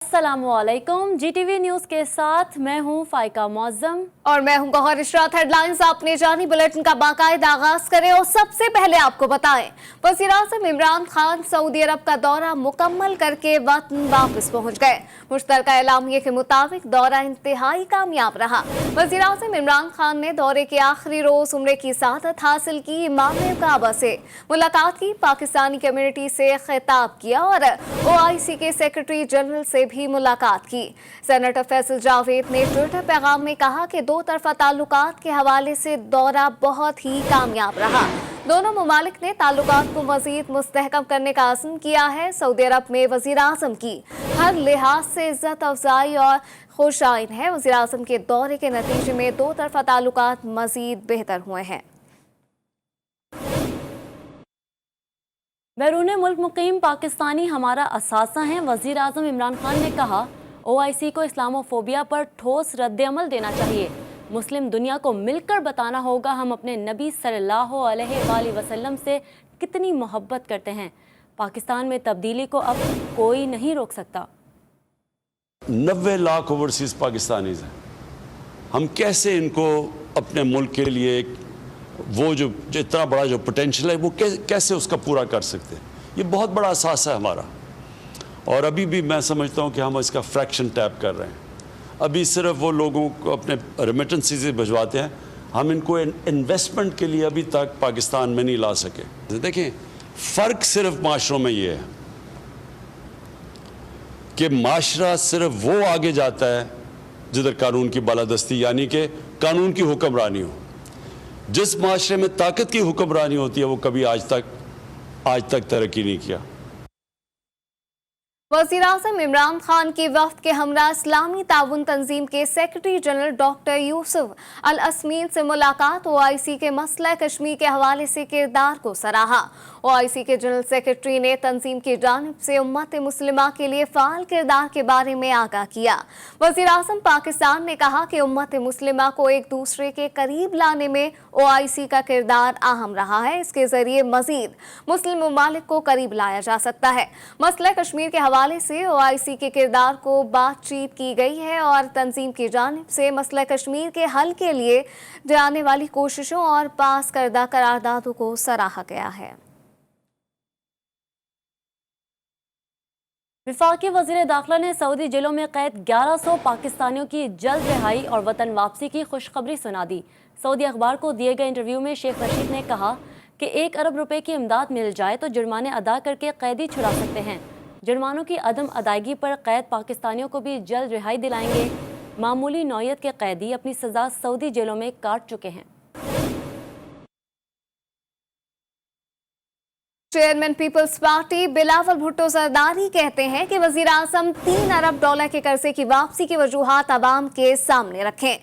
अस्सलामुअलैकुम। जीटीवी न्यूज के साथ मैं हूं फाइका मौजम और मैं हूं गौहर इशरात। हेडलाइंस अपने जानी बुलेटिन का बाकायदा आगाज करें और सबसे पहले आपको बताएं, वज़ीर-ए-आज़म इमरान खान सऊदी अरब का दौरा मुकम्मल करके वतन वापस पहुंच गए। मुश्तरका एलामिये के मुताबिक दौरा इंतहाई कामयाब रहा। वज़ीर-ए-आज़म इमरान खान ने दौरे के आखिरी रोज उम्रे की सआदत हासिल की, इमाम काबा से मुलाकात की, पाकिस्तानी कम्युनिटी से खिताब किया और OIC के सेक्रेटरी जनरल से भी मुलाकात की। सेनेटर फैसल जावेद ने ट्विटर पैगाम में कहा कि दो तरफा ताल्लुकात के हवाले से दौरा बहुत ही कामयाब रहा। दोनों ममालिक ने ताल्लुकात को मजीद मुस्तहकम करने का अज़्म किया है। सऊदी अरब में वज़ीर-ए-आज़म की हर लिहाज से इज्जत अफजाई और खुशाइन है। वज़ीर-ए-आज़म के दौरे के नतीजे में दो तरफा ताल्लुकात मजीद बेहतर हुए हैं। बैरून मुल्क मुकीम पाकिस्तानी हमारा असासा हैं। वज़ीर-ए-आज़म इमरान खान ने कहा, OIC को इस्लामोफोबिया पर ठोस रद्द-ए-अमल देना चाहिए। मुस्लिम दुनिया को मिलकर बताना होगा हम अपने नबी सल्लल्लाहु अलैहि वसल्लम से कितनी मोहब्बत करते हैं। पाकिस्तान में तब्दीली को अब कोई नहीं रोक सकता। 90 लाख ओवरसीज पाकिस्तानीज हैं। हम कैसे इनको अपने मुल्क के लिए वो जो इतना बड़ा जो पोटेंशियल है वो कैसे उसका पूरा कर सकते हैं। ये बहुत बड़ा असास है हमारा, और अभी भी मैं समझता हूँ कि हम इसका फ्रैक्शन टैप कर रहे हैं। अभी सिर्फ वो लोगों को अपने रेमिटेंसेस भिजवाते हैं, हम इनको इन्वेस्टमेंट के लिए अभी तक पाकिस्तान में नहीं ला सके। देखें, फ़र्क सिर्फ माशरों में ये है कि माशरा सिर्फ वो आगे जाता है जिधर कानून की बालादस्ती यानी कि कानून की हुक्मरानी हो। जिस माशरे में ताकत की हुक्मरानी होती है वो कभी आज तक तरक्की नहीं किया। वज़ीर-ए-आज़म इमरान खान की वफ़द के हमरा इस्लामी ताउन तंजीम के सेक्रेटरी जनरल डॉक्टर यूसुफ अल असमीन से मुलाकात। OIC के मसला कश्मीर के हवाले से किरदार को सराहा। OIC के जनरल सेक्रेटरी ने तंजीम की जानिब से उम्मत मुस्लिमा के लिए फ़ाल किरदार के बारे में आगाह किया। वज़ीर-ए-आज़म पाकिस्तान ने कहा कि उम्मत मुस्लिमा को एक दूसरे के करीब लाने में OIC का किरदार अहम रहा है। इसके ज़रिए मज़ीद मुस्लिम ममालिक को करीब लाया जा सकता है। मसला कश्मीर के हवाले से OIC के किरदार को बातचीत की गई है और तंजीम की जानिब से मसला कश्मीर के हल के लिए जाने वाली कोशिशों और पास करदा करारदादों को सराहा गया है। वफाकी वज़ीर दाखिला ने सऊदी जेलों में कैद 1100 पाकिस्तानियों की जल्द रिहाई और वतन वापसी की खुशखबरी सुना दी। सऊदी अखबार को दिए गए इंटरव्यू में शेख रशीद ने कहा कि 1 अरब रुपए की इमदाद मिल जाए तो जुर्माने अदा करके कैदी छुड़ा सकते हैं। जुर्मानों की अदम अदायगी पर कैद पाकिस्तानियों को भी जल्द रिहाई दिलाएंगे। मामूली नौयत के कैदी अपनी सज़ा सऊदी जेलों में काट चुके हैं। चेयरमैन पीपल्स पार्टी बिलावल भुट्टो जरदारी कहते हैं कि वज़ीर-ए-आज़म 3 अरब डॉलर के कर्जे की वापसी की वजूहात अवाम के सामने रखें।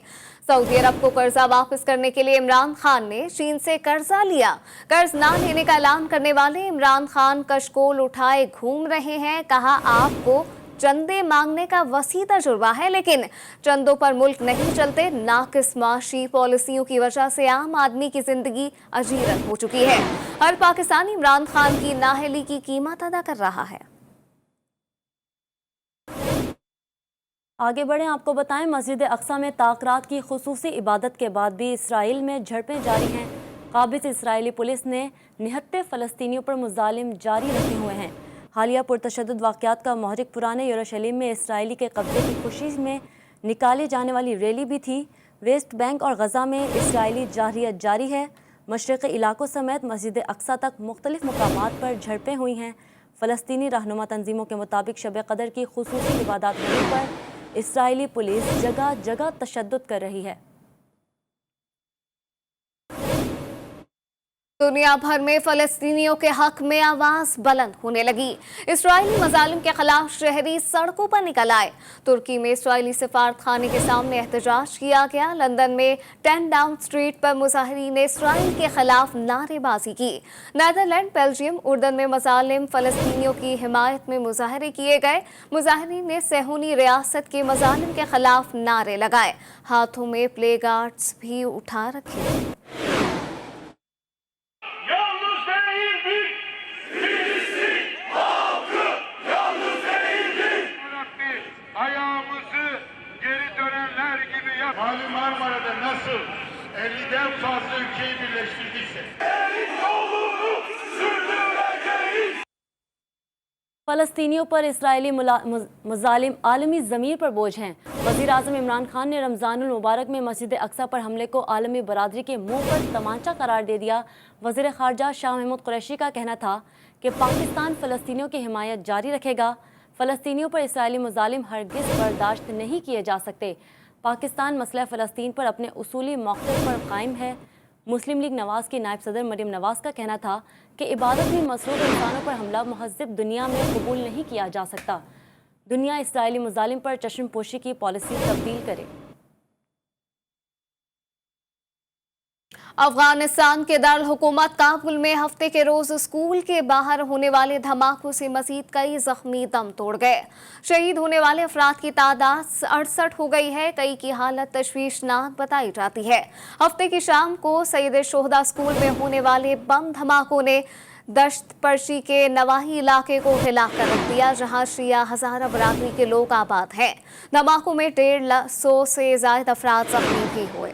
सऊदी अरब को कर्जा वापस करने के लिए इमरान खान ने चीन से कर्जा लिया। कर्ज ना लेने का ऐलान करने वाले इमरान खान कशकोल उठाए घूम रहे हैं। कहा, आपको चंदे मांगने का वसी तजुर्बा है, लेकिन चंदों पर मुल्क नहीं चलते। नाकिस माशी पॉलिसियों की वजह से आम आदमी की जिंदगी अजीरन हो चुकी है। हर पाकिस्तानी इमरान खान की नाअहली की कीमत अदा कर रहा है। आगे बढ़ें, आपको बताएं, मस्जिद अक्सा में ताक़रात की खुसूसी इबादत के बाद भी इसराइल में झड़पें जारी हैं। काबिज़ इसराइली पुलिस ने 69 फ़लस्तीनियों पर मुज़ालिम जारी रखे हुए हैं। हालिया पुरतशद्दुद वाक़यात का महरिक पुराने यरूशलेम में इसराइली के कब्ज़े की खुशी में निकाली जाने वाली रैली भी थी। वेस्ट बैंक और गज़ा में इसराइली जारहियत जारी है। मशरिक़ी इलाकों समेत मस्जिद अक्सा तक मुख्तलिफ मुकामात पर झड़पें हुई हैं। फ़लस्तीनी रहनुमा तंजीमों के मुताबिक शब क़दर की खुसूसी इबादत होने पर इसराइली पुलिस जगह जगह तशद्दुद कर रही है। दुनिया भर में फ़लस्तीनियों के हक में आवाज़ बुलंद होने लगी। इसराइली मज़ालिम के खिलाफ शहरी सड़कों पर निकल आए। तुर्की में इसराइली सफारत खाने के सामने एहतजाज किया गया। लंदन में 10 डाउन स्ट्रीट पर मुजाहिरीन ने इसराइल के खिलाफ नारेबाजी की। नीदरलैंड, बेल्जियम, उर्दन में मज़ालिम फ़लस्तीनियों की हिमायत में मुजाहरे किए गए। मुजाहिरीन ने सेहूनी रियासत के मज़ालिम के खिलाफ नारे लगाए। हाथों में प्ले कार्ड्स भी उठा रखे। ayağımızı geri dönenler gibi yap. Mavi Marmara'da nasıl 50'den fazla ülkeyi birleştirdiyse. फलस्तीनियों पर इसराइली मुजालिम आलमी ज़मीर पर बोझ हैं। वज़ीर आज़म इमरान खान ने रमज़ानुल मुबारक में मस्जिद अक्सा पर हमले को आलमी बरादरी के मुंह पर तमांचा करार दे दिया। वज़ीर ख़ारजा शाह महमूद कुरैशी का कहना था कि पाकिस्तान फ़लस्तीनियों की हिमायत जारी रखेगा। फ़लस्तीनियों पर इसराइली मुजालिम हरगिज़ बर्दाश्त नहीं किए जा सकते। पाकिस्तान मसला फ़लस्तीन पर अपने उसूली मौक़िफ़ पर कायम है। मुस्लिम लीग नवाज़ की नायब सदर मरियम नवाज़ का कहना था कि इबादत में मसरूफ़ इंसानों पर हमला महज़ब दुनिया में कबूल नहीं किया जा सकता। दुनिया इसराइली मुजालिम पर चश्म पोशी की पॉलिसी तब्दील करे। अफगानिस्तान के दारुल हुकूमत काबुल में हफ्ते के रोज स्कूल के बाहर होने वाले धमाकों से मजीद कई जख्मी दम तोड़ गए। शहीद होने वाले अफराद की तादाद 68 हो गई है। कई की हालत तशवीशनाक बताई जाती है। हफ्ते की शाम को सईद शोहदा स्कूल में होने वाले बम धमाकों ने दश्त पर्शी के नवाही इलाके को हिला कर रख दिया, जहां शिया हज़ारा बरादरी के लोग आबाद हैं। धमाकों में 150 से ज्यादा अफराद जख्मी भी हुए।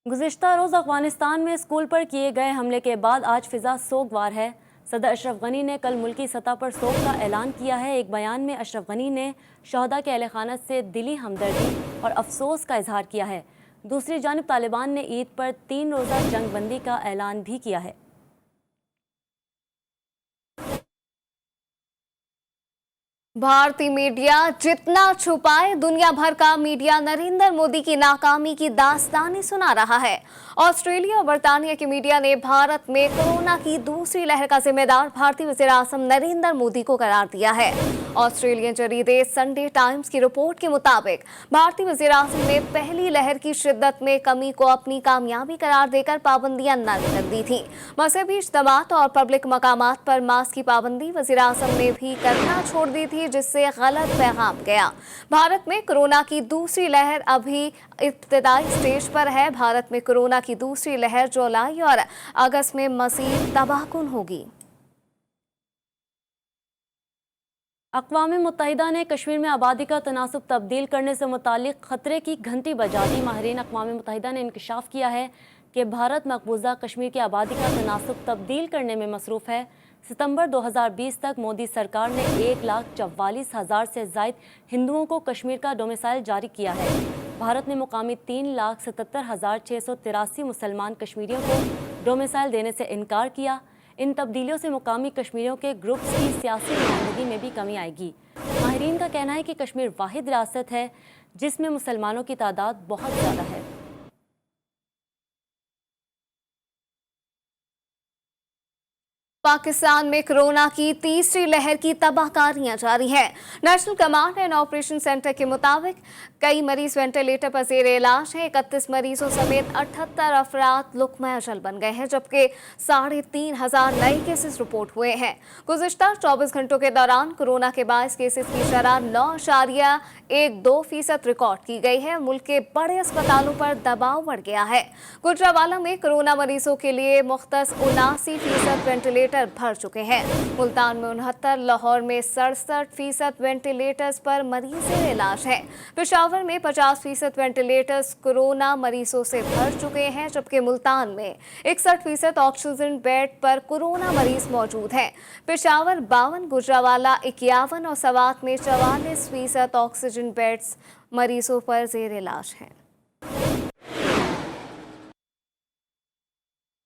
गुज़िश्ता रोज़ अफ़गानिस्तान में स्कूल पर किए गए हमले के बाद आज फ़िज़ा सोगवार है। सदर अशरफ गनी ने कल मुल्की सतह पर सोग का ऐलान किया है। एक बयान में अशरफ गनी ने शहदा के अहले खाना से दिली हमदर्दी और अफसोस का इजहार किया है। दूसरी जानिब तालिबान ने ईद पर 3 रोज़ा जंग बंदी का ऐलान भी किया है। भारतीय मीडिया जितना छुपाए, दुनिया भर का मीडिया नरेंद्र मोदी की नाकामी की दास्तानें सुना रहा है। ऑस्ट्रेलिया और बरतानिया के मीडिया ने भारत में कोरोना की दूसरी लहर का जिम्मेदार भारतीय वज़ीर-ए-आज़म नरेंद्र मोदी को करार दिया है। ऑस्ट्रेलियन जरीदे संडे टाइम्स की रिपोर्ट के मुताबिक भारतीय वज़ीर-ए-आज़म ने पहली लहर की शिद्दत में कमी को अपनी कामयाबी करार देकर पाबंदियां न कर दी थी। मजहबी इज्तिमात और पब्लिक मकामात पर मास्क की पाबंदी वज़ीर-ए-आज़म ने भी करना छोड़ दी थी, जिससे गलत पैगाम गया। भारत में कोरोना की दूसरी लहर अभी इब्तिदाई स्टेज पर है। भारत में कोरोना की दूसरी लहर जुलाई और अगस्त में मज़ीद तबाहकुन होगी। अक़वाम मुत्तहिदा ने कश्मीर में आबादी का तनासुब तब्दील करने से मुतालिक ख़तरे की घंटी बजा दी। माहिरीन अक़वाम मुत्तहिदा ने इंकशाफ किया है कि भारत मकबूजा कश्मीर की आबादी का तनासुब तब्दील करने में मसरूफ़ है। सितंबर 2020 तक मोदी सरकार ने 1,44,000 से ज़ायद हिंदुओं को कश्मीर का डोमिसाइल जारी किया है। भारत ने मुकामी 3,77,683 मुसलमान कश्मीरियों को डोमिसाइल देने से इनकार किया। इन तब्दीलियों से मुकामी कश्मीरियों के ग्रुप्स की सियासी नुमाइंदगी में भी कमी आएगी। माहिरीन का कहना है कि कश्मीर वाहिद रियासत है जिसमें मुसलमानों की तादाद बहुत ज़्यादा है। पाकिस्तान में कोरोना की तीसरी लहर की तबाहकारियां जारी हैं। National command and operation centre के मुताबिक कई मरीज वेंटिलेटर पर ज़ेर इलाज हैं। 31 मरीजों समेत 78 अफराद लुक़मा अजल बन गए हैं, जबकि 3,500 नए केसेस रिपोर्ट हुए हैं। गुज़िश्ता 24 घंटों के दौरान कोरोना के 22 केसेस की शरह 9.12% रिकॉर्ड की गई है। मुल्क के बड़े अस्पतालों पर दबाव बढ़ गया है। गुजरांवाला में कोरोना मरीजों के लिए मुख्तस 79% वेंटिलेटर भर चुके हैं। मुल्तान में 69, लाहौर में 67% वेंटिलेटर्स पर मरीज इलाज हैं। पेशावर में 50% वेंटिलेटर्स कोरोना मरीजों से भर चुके हैं, जबकि मुल्तान में 61% ऑक्सीजन बेड पर कोरोना मरीज मौजूद हैं। पेशावर 52, गुजरांवाला 51 और सवात में 44% ऑक्सीजन बेड्स मरीजों पर ज़ेर इलाज हैं।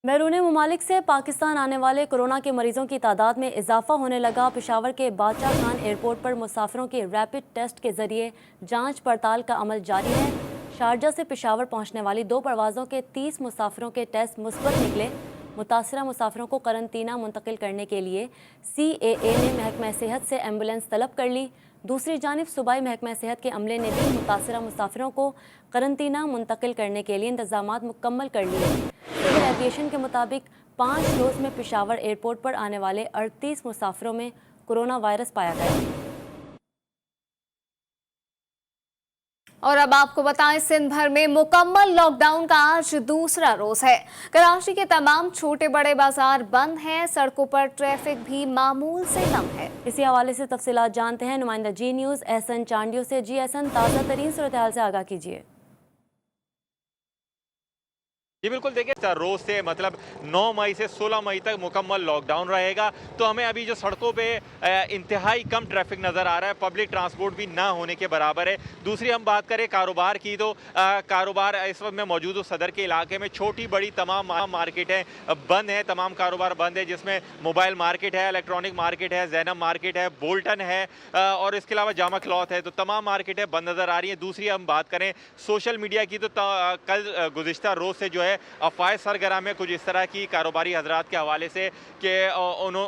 बैरून मुमालिक से पाकिस्तान आने वाले कोरोना के मरीजों की तादाद में इजाफा होने लगा। पेशावर के बादशाह खान एयरपोर्ट पर मुसाफिरों के रैपिड टेस्ट के जरिए जांच पड़ताल का अमल जारी है। शारजा से पेशावर पहुंचने वाली 2 परवाज़ों के 30 मुसाफिरों के टेस्ट मुस्बत निकले। मुतासरा मुसाफिरों को करंतना मुंतकिल करने के लिए CAA ने महकमा सेहत से एम्बुलेंस तलब कर ली। दूसरी जानिब सूबाई महकमा सेहत के अमले ने भी मुतासरा मुसाफिरों को करंतना मुंतकिल करने के लिए इंतजामात मुकम्मल कर लिए। सिविल एविएशन के मुताबिक 5 रोज़ में पेशावर एयरपोर्ट पर आने वाले 38 मुसाफिरों में कोरोना वायरस पाया गया। और अब आपको बताएं, सिंध भर में मुकम्मल लॉकडाउन का आज दूसरा रोज है। कराची के तमाम छोटे बड़े बाजार बंद हैं, सड़कों पर ट्रैफिक भी मामूल से कम है। इसी हवाले से तफसीलात जानते हैं नुमाइंदा जी न्यूज़ एहसन चांडियो से। जी एहसन, ताज़ा तरीन सूरत हाल से आगाह कीजिए। जी बिल्कुल, देखिए रोज से मतलब 9 मई से 16 मई तक मुकम्मल लॉकडाउन रहेगा। तो हमें अभी जो सड़कों पे इंतहाई कम ट्रैफिक नज़र आ रहा है, पब्लिक ट्रांसपोर्ट भी ना होने के बराबर है। दूसरी हम बात करें कारोबार की, तो कारोबार इस वक्त मैं मौजूद हूँ सदर के इलाके में। छोटी बड़ी तमाम मार्केटें बंद हैं, तमाम कारोबार बंद है, जिसमें मोबाइल मार्केट है, इलेक्ट्रॉनिक मार्केट है, जैनब मार्केट है, बोल्टन है और इसके अलावा जामा क्लॉथ है। तो तमाम मार्केटें बंद नज़र आ रही हैं। दूसरी हम बात करें सोशल मीडिया की, तो कल गुज़िश्ता रोज़ से जो है अफवाह सरगर्म है कुछ इस तरह की कारोबारी हजरात के हवाले से कि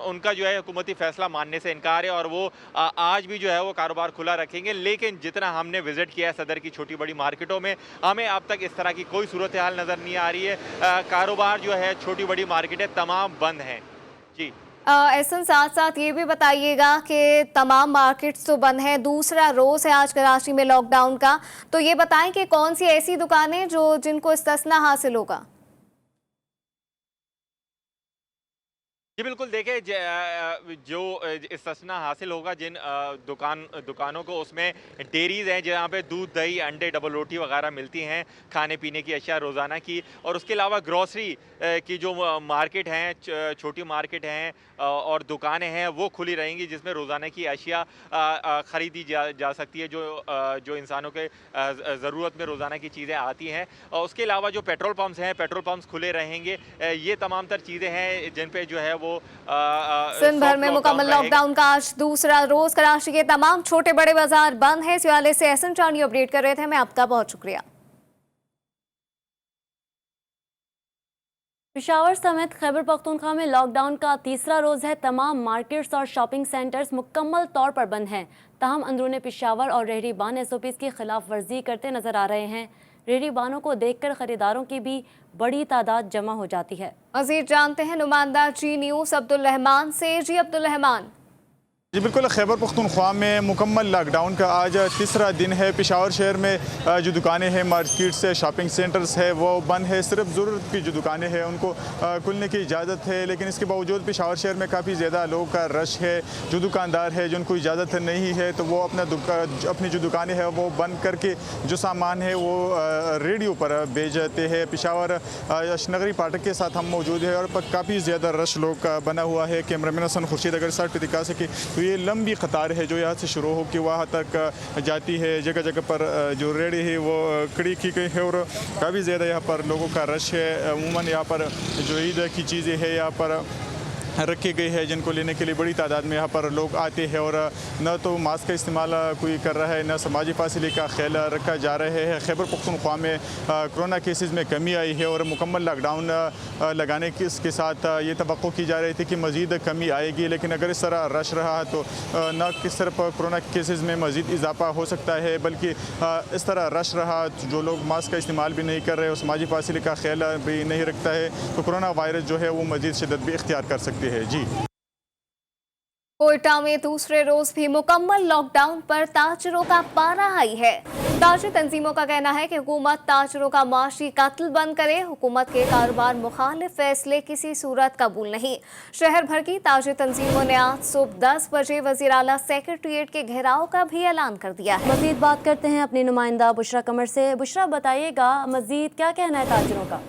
उनका जो है हुकूमती फैसला मानने से इनकार है और वो आज भी जो है वो कारोबार खुला रखेंगे। लेकिन जितना हमने विजिट किया है सदर की छोटी बड़ी मार्केटों में, हमें अब तक इस तरह की कोई सूरत हाल नज़र नहीं आ रही है। कारोबार जो है छोटी बड़ी मार्केटें तमाम बंद हैं। जी एहसन, साथ साथ ये भी बताइएगा कि तमाम मार्केट्स तो बंद हैं, दूसरा रोज है आज कराची में लॉकडाउन का, तो ये बताएं कि कौन सी ऐसी दुकानें जिनको इस्तिस्ना हासिल होगा। जी बिल्कुल, देखिए जो इस्तिस्ना हासिल होगा जिन दुकानों को, उसमें डेयरीज़ हैं जहाँ पे दूध दही अंडे डबल रोटी वगैरह मिलती हैं, खाने पीने की अशिया रोज़ाना की। और उसके अलावा ग्रॉसरी की जो मार्केट हैं, छोटी मार्केट हैं और दुकानें हैं, वो खुली रहेंगी, जिसमें रोज़ाना की अशिया ख़रीदी जा सकती है, जो इंसानों के ज़रूरत में रोज़ाना की चीज़ें आती हैं। और उसके अलावा जो पेट्रोल पंप्स हैं, पेट्रोल पंप्स खुले रहेंगे। ये तमाम तर चीज़ें हैं जिन पे जो है सिंध भर में मुकम्मल लॉकडाउन का आज दूसरा रोज। कराची के तमाम छोटे बड़े बाजार बंद हैं। इस हवाले से एहसन चांडियो अपडेट कर रहे थे। मैं आपका बहुत शुक्रिया। पेशावर समेत खैबर पख्तूनख्वा में लॉकडाउन का तीसरा रोज है। तमाम मार्केट्स और शॉपिंग सेंटर्स मुकम्मल तौर पर बंद हैं। ताहम अंदरूनी पेशावर और रेहड़ीबान SOPs की खिलाफ वर्जी करते नजर आ रहे हैं। रेहड़ीबानों को देखकर खरीदारों की भी बड़ी तादाद जमा हो जाती है। मज़ीद जानते हैं नुमाइंदा जी न्यूज़ अब्दुल रहमान से। जी अब्दुल रहमान। जी बिल्कुल, खैबर पख्तूनख्वा में मुकम्मल लॉकडाउन का आज तीसरा दिन है। पेशावर शहर में जो दुकानें हैं, मार्केट्स है, शॉपिंग सेंटर्स है, वो बंद है। सिर्फ ज़रूरत की जो दुकानें हैं उनको खुलने की इजाज़त है, लेकिन इसके बावजूद पेशावर शहर में काफ़ी ज़्यादा लोगों का रश है। जो दुकानदार है जिनको इजाज़त नहीं है तो वो अपनी जो दुकानें हैं वो बंद करके जो सामान है वो रेडियो पर भेजते हैं। पेशावर अशनगरी फाटक के साथ हम मौजूद है और काफ़ी ज़्यादा रश लोग का बना हुआ है। कैमरामैन हसन खुर्शीद अगर साथ पे दिखा सके तो ये लंबी कतार है जो यहाँ से शुरू हो के वहाँ तक जाती है। जगह जगह पर जो रेडी है वो खड़ी की गई है और काफ़ी ज़्यादा यहाँ पर लोगों का रश है। अमूमन यहाँ पर जो ईद की चीज़ें हैं यहाँ पर रखी गई है, जिनको लेने के लिए बड़ी तादाद में यहाँ पर लोग आते हैं और न तो मास्क का इस्तेमाल कोई कर रहा है, न समाजी फासिले का ख्याल रखा जा रहा है। खैबर पख्तूनख्वा में कोरोना केसेस में कमी आई है और मुकम्मल लॉकडाउन लगाने के साथ ये तवक्को की जा रही थी कि मज़ीद कमी आएगी, लेकिन अगर इस तरह रश रहा तो न कि सिर्फ कोरोना केसेस में मज़ीद इजाफा हो सकता है, बल्कि इस तरह रश रहा जो लोग मास्क का इस्तेमाल भी नहीं कर रहे और समाजी फासिले का ख्याल भी नहीं रखता है तो कोरोना वायरस जो है वो मज़ीद शिद्दत भी इख्तियार कर सकती है। जी कोयटा में दूसरे रोज भी मुकम्मल लॉकडाउन पर ताजरों का पारा हाई है। ताजी तंजीमों का कहना है कि हुकूमत ताजरों का माशी कत्ल बंद करे। हुकूमत के कारोबार मुखालिफ फैसले किसी सूरत कबूल नहीं। शहर भर की ताजी तंजीमों ने आज सुबह 10 बजे वज़ीर आला सेक्रेटेरिएट के घेराव का भी ऐलान कर दिया है। मजीद बात करते हैं अपनी नुमाइंदा बुशरा कमर से। बुशरा, बताइएगा मजीद क्या कहना है ताजरों का?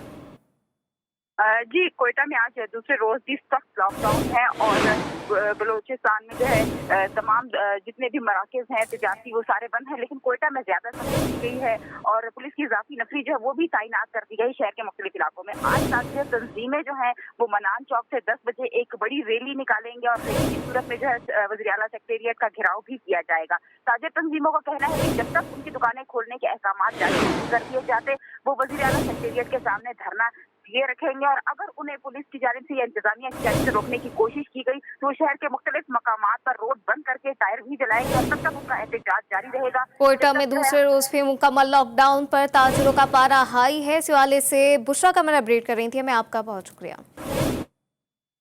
जी, कोयटा में आज दूसरे रोज भी सख्त लॉकडाउन है और बलूचिस्तान में जो है तमाम जितने भी मराकज हैं तिजारती वो सारे बंद हैं, लेकिन कोयटा में ज्यादा सख्ती की गई है और पुलिस की इजाफी नफरी जो है वो भी तैनात कर दी गई शहर के मुख्तलिफ इलाकों में। आज ताजिर तंजीमें जो है वो मनान चौक से 10 बजे एक बड़ी रैली निकालेंगे और रैली की सूरत में जो है वज़ीर आला सेक्रेटेरिएट का घेराव भी किया जाएगा। ताजिर तंजीमों का कहना है कि जब तक उनकी दुकानें खोलने के अहकाम जारी कर दिए जाते वो वज़ीर आला सेक्रेटेरिएट के सामने धरना ये रखेंगे और अगर उन्हें पुलिस की जानिब से या इंतजामिया की जानिब से रोकने की कोशिश की गई तो शहर के मुख्तलिफ मकामात पर रोड बंद करके टायर भी जलाएंगे और तब तक उनका एहतजाज जारी रहेगा। कोयटा में दूसरे रोज भी मुकम्मल लॉकडाउन पर ताजरों का पारा हाई है। इस हवाले से बुशरा कमर अपडेट कर रही थी। मैं आपका बहुत शुक्रिया।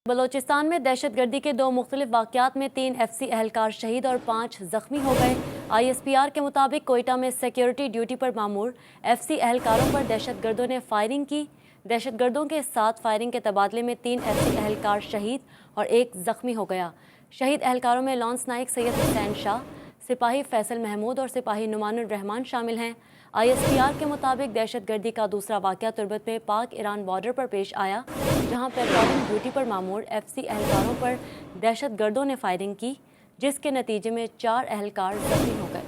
बलोचिस्तान में दहशतगर्दी के 2 मुख्तलिफ वाक़यात में 3 FC एहलकार शहीद और 5 जख्मी हो गए। ISPR के मुताबिक कोयटा में सिक्योरिटी ड्यूटी पर मामूर FC एहलकारों पर दहशतगर्दों ने फायरिंग की। दहशतगर्दों के साथ फायरिंग के तबादले में 3 FC एहलकार शहीद और 1 जख्मी हो गया। शहीद एहलकारों में लॉन्स नाइक सैयद हुसैन शाह, सिपाही फैसल महमूद और सिपाही नुमानुर रहमान शामिल हैं। ISPR के मुताबिक दहशतगर्दी का दूसरा वाक़या तुर्बत में पाक ईरान बॉर्डर पर पेश आया, जहां पेट्रोलिंग ड्यूटी पर मामूर FC एहलकारों पर दहशतगर्दों ने फायरिंग की, जिसके नतीजे में 4 एहलकार जख्मी हो गए।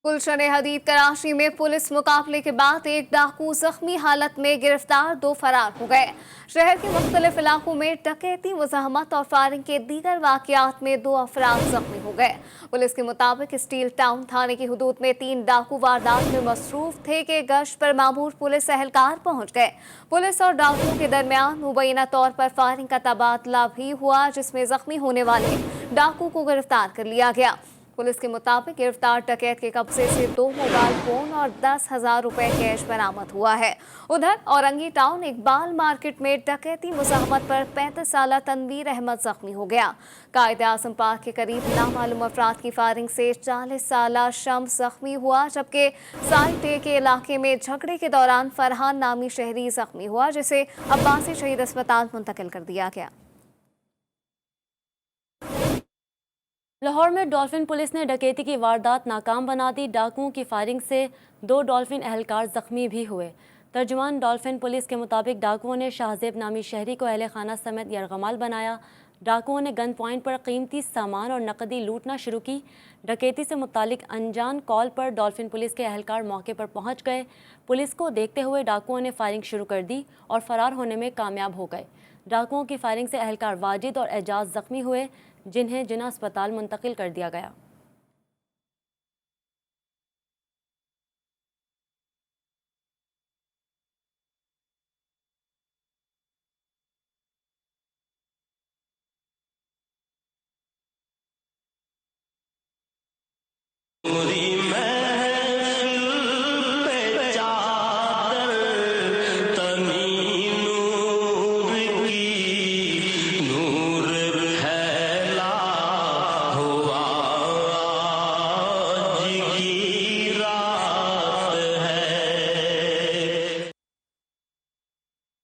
गुलशन हदीद कराची में पुलिस मुकाबले के बाद एक डाकू जख्मी हालत में गिरफ्तार, 2 फरार हो गए। शहर के मुख्तलिफ इलाकों में डकैती, मुज़ाहमत और फायरिंग के दीगर वाक़यात में 2 अफराद जख्मी हो गए। पुलिस के मुताबिक स्टील टाउन थाने की हदूद में 3 डाकू वारदात में मसरूफ थे कि गश्त पर मामूर पुलिस एहलकार पहुंच गए। पुलिस और डाकुओं के दरमियान मुबैना तौर पर फायरिंग का तबादला भी हुआ, जिसमें जख्मी होने वाले डाकू को गिरफ्तार कर लिया गया। पुलिस के मुताबिक गिरफ्तार डकैत के कब्जे से 2 मोबाइल फोन और 10,000 रुपए कैश बरामद हुआ है। उधर औरंगी टाउन इकबाल मार्केट में डकैती मुज़ाहमत पर 35 साला तनवीर अहमद जख्मी हो गया। कायदे आज़म पार्क के करीब नामालूम अफराद की फायरिंग से 40 साला शम्स जख्मी हुआ, जबकि साइट ए के इलाके में झगड़े के दौरान फरहान नामी शहरी जख्मी हुआ, जिसे अब्बासी शहीद अस्पताल मुंतकिल कर दिया गया। लाहौर में डॉल्फिन पुलिस ने डकैती की वारदात नाकाम बना दी। डाकुओं की फायरिंग से 2 डॉल्फिन एहलकार जख्मी भी हुए। तर्जुमान डॉल्फिन पुलिस के मुताबिक डाकुओं ने शाहजेब नामी शहरी को अहले खाना समेत यरगमाल बनाया। डाकुओं ने गन पॉइंट पर कीमती सामान और नकदी लूटना शुरू की। डकैती से मुतालिक अनजान कॉल पर डॉल्फिन पुलिस के एहलकार मौके पर पहुंच गए। पुलिस को देखते हुए डाकुओं ने फायरिंग शुरू कर दी और फरार होने में कामयाब हो गए। डाकुओं की फायरिंग से एहलकार वाजिद और एजाज जख्मी हुए, जिन्हें जिना अस्पताल मुंतकिल कर दिया गया।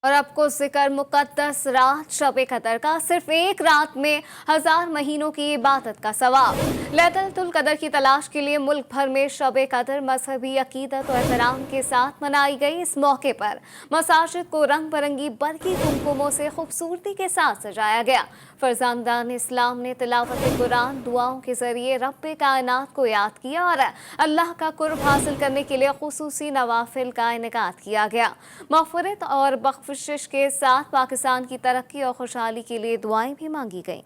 और आपको जिक्र मुकद्दस रात शब कदर का, सिर्फ एक रात में 1000 महीनों की इबादत का सवाब। लैलतुल कदर की तलाश के लिए मुल्क भर में शब कदर मजहबी अकीदत और एहतराम के साथ मनाई गई। इस मौके पर मसाजिद को रंग बिरंगी बरकी कुमकुमों से खूबसूरती के साथ सजाया गया। फरजानदान इस्लाम ने तिलावत कुरान, दुआओं के जरिए रब्बे कायनात को याद किया और अल्लाह का कुर्ब हासिल करने के लिए खुसूसी नवाफिल का इनेकात किया गया। मग़फ़िरत और बख्शिश के साथ पाकिस्तान की तरक्की और खुशहाली के लिए दुआएं भी मांगी गईं।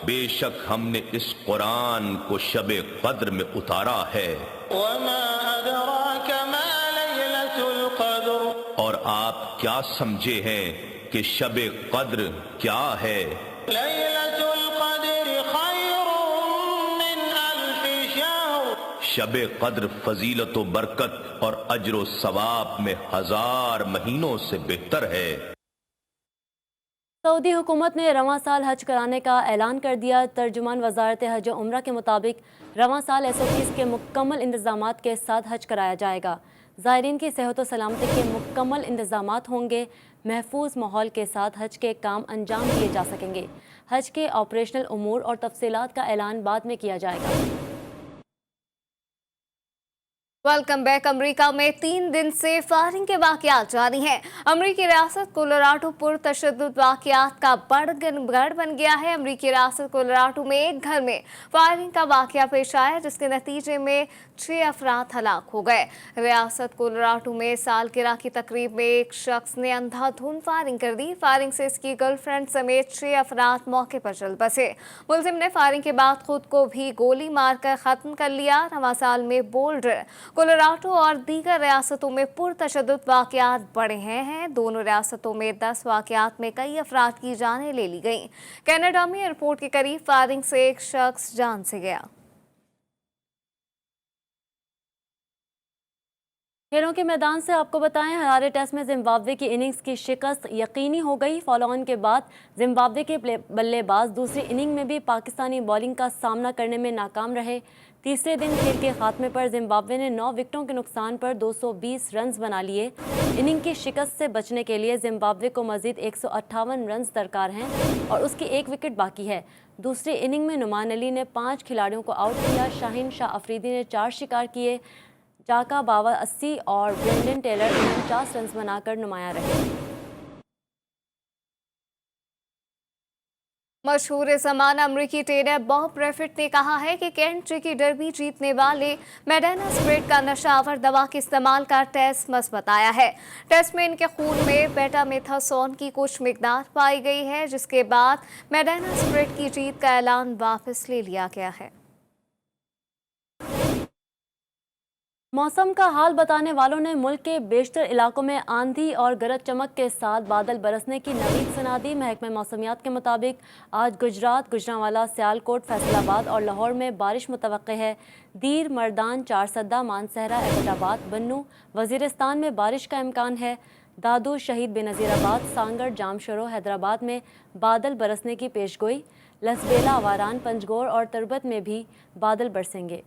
बेशक हमने इस कुरान को शब कद्र में उतारा है। और आप क्या समझे हैं कि शब कद्र क्या है? शब कद्र फजीलत व बरकत और अज्र व सवाब में 1000 महीनों से बेहतर है। सऊदी हुकूमत ने रवां साल हज कराने का ऐलान कर दिया। तर्जुमान वजारत हज और उम्रा के मुताबिक रवां साल SOPs के मुकम्मल इंतजामात के साथ हज कराया जाएगा। ज़ायरीन की सेहत व सलामती के मुकम्मल इंतजामात होंगे। महफूज माहौल के साथ हज के काम अंजाम दिए जा सकेंगे। हज के ऑपरेशनल उमूर और तफसीलात का ऐलान बाद में किया जाएगा। Welcome back. अमरीका में 3 दिन से फायरिंग के वाक़यात जारी हैं। अमरीकी रियासत कोलोराडो पुरतशद्दुद वाक़यात का गढ़ बन गया है। अमरीकी रियासत कोलोराडो में एक घर में फायरिंग का वाक़या पेश आया, जिसके नतीजे में 6 अफराद हलाक हो गए। रियासत कोलोराडो में सालगिरह की तकरीब में एक शख्स ने अंधाधुंध फायरिंग कर दी। फायरिंग से इसकी गर्लफ्रेंड समेत 6 अफराद मौके पर चल बसे। मुलजिम ने फायरिंग के बाद खुद को भी गोली मारकर ख़त्म कर लिया। रवां साल में बोल्डर, कोलोराडो और दीगर रियासतों में पुरतशद्दुद वाक़यात बढ़े हैं। दोनों रियासतों में 10 वाक़यात में कई अफराद की जानें ले ली गईं। कनाडा में एयरपोर्ट के करीब फायरिंग से एक शख्स जान से गया। खेलों के मैदान से आपको बताएं, हरारे टेस्ट में जिम्बाब्वे की इनिंग्स की शिकस्त यकीनी हो गई। फॉलो ऑन के बाद जिम्बाब्वे के बल्लेबाज दूसरी इनिंग में भी पाकिस्तानी बॉलिंग का सामना करने में नाकाम रहे। तीसरे दिन खेल के खात्मे पर जिम्बाब्वे ने 9 विकेटों के नुकसान पर 220 रन्स बना लिए। इनिंग की शिकस्त से बचने के लिए जिम्बाब्वे को मजीद 158 रन्स दरकार हैं और उसकी 1 विकेट बाकी है। दूसरी इनिंग में नुमान अली ने 5 खिलाड़ियों को आउट किया। शाहीन शाह अफरीदी ने 4 शिकार किए। जाका बावा 80 और ब्रेंडन टेलर 49 रन्स बनाकर नुमाया रहे। मशहूर ज़माना अमरीकी टेनर बॉब ब्रैफिट ने कहा है कि केंटकी डर्बी जीतने वाले मेडेना स्प्रिट का नशावर दवा के इस्तेमाल का टेस्ट मस्बत आया है। टेस्ट में इनके खून में बेटामेथासोन की कुछ मिकदार पाई गई है, जिसके बाद मेडेना स्प्रिट की जीत का ऐलान वापस ले लिया गया है। मौसम का हाल बताने वालों ने मुल्क के बेशतर इलाकों में आंधी और गरज चमक के साथ बादल बरसने की नवीद सुना दी। महकमे मौसमियात के मुताबिक आज गुजरात, गुजरांवाला, सियालकोट, फैसलाबाद और लाहौर में बारिश मुतवक्के है। दीर, मर्दान, चारसद्दा, मानसहरा, एबटाबाद, बन्नू, वजीरिस्तान में बारिश का इम्कान है। दादू, शहीद बेनज़ीराबाद, सांगड़, जामशरो, हैदराबाद में बादल बरसने की पेशगोई। लसबेला, आवारान, पंजगोर और तरबत में भी बादल बरसेंगे।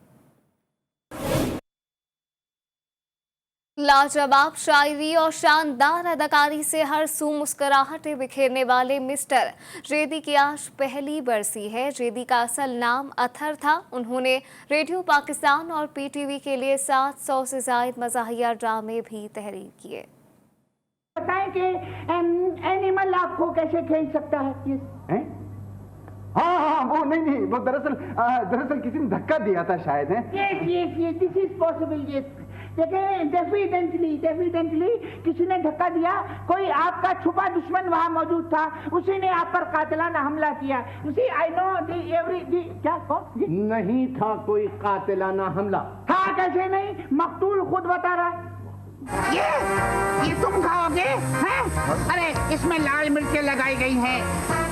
लाजवाब शायरी और शानदार अदाकारी से हर सू मुस्कुराहटें बिखेरने वाले मिस्टर जेदी की आज पहली बरसी है। जेदी का असल नाम अथर था। उन्होंने रेडियो पाकिस्तान और पीटीवी के लिए 700 से ज़ायद मज़ाहिया ड्रामे भी तहरीर किए। बताएं कि एनिमल आपको कैसे खेल सकता है? हाँ वो नहीं वो दरअसल किसी ने धक्का दिया था शायद है। ये दिस इज पॉसिबल। ये देखें, डेफिडेंटली किसी ने धक्का दिया। कोई आपका छुपा दुश्मन वहाँ मौजूद था, उसी ने आप पर कातिलाना हमला किया। उसी आई नो क्या कौन नहीं था कोई कातिलाना हमला। हाँ कैसे नहीं, मकतूल खुद बता रहा है। ये तुम खाओगे हैं? अरे इसमें लाल मिर्चें लगाई गई हैं,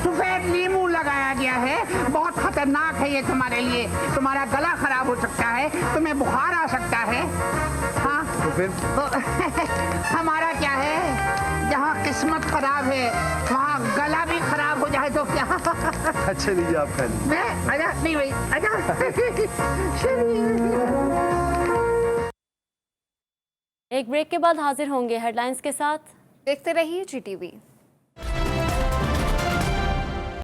सफेद नींबू लगाया गया है। बहुत खतरनाक है ये तुम्हारे लिए। तुम्हारा गला खराब हो सकता है, तुम्हें बुखार आ सकता है। हाँ तो फिर हमारा क्या है, जहाँ किस्मत खराब है वहाँ गला भी खराब हो जाए तो क्या? अच्छा लीजिए आप खा लीजिए। मैं आजा नहीं भाई आजा। एक ब्रेक के बाद हाजिर होंगे हेडलाइंस के साथ। देखते रहिए GTV।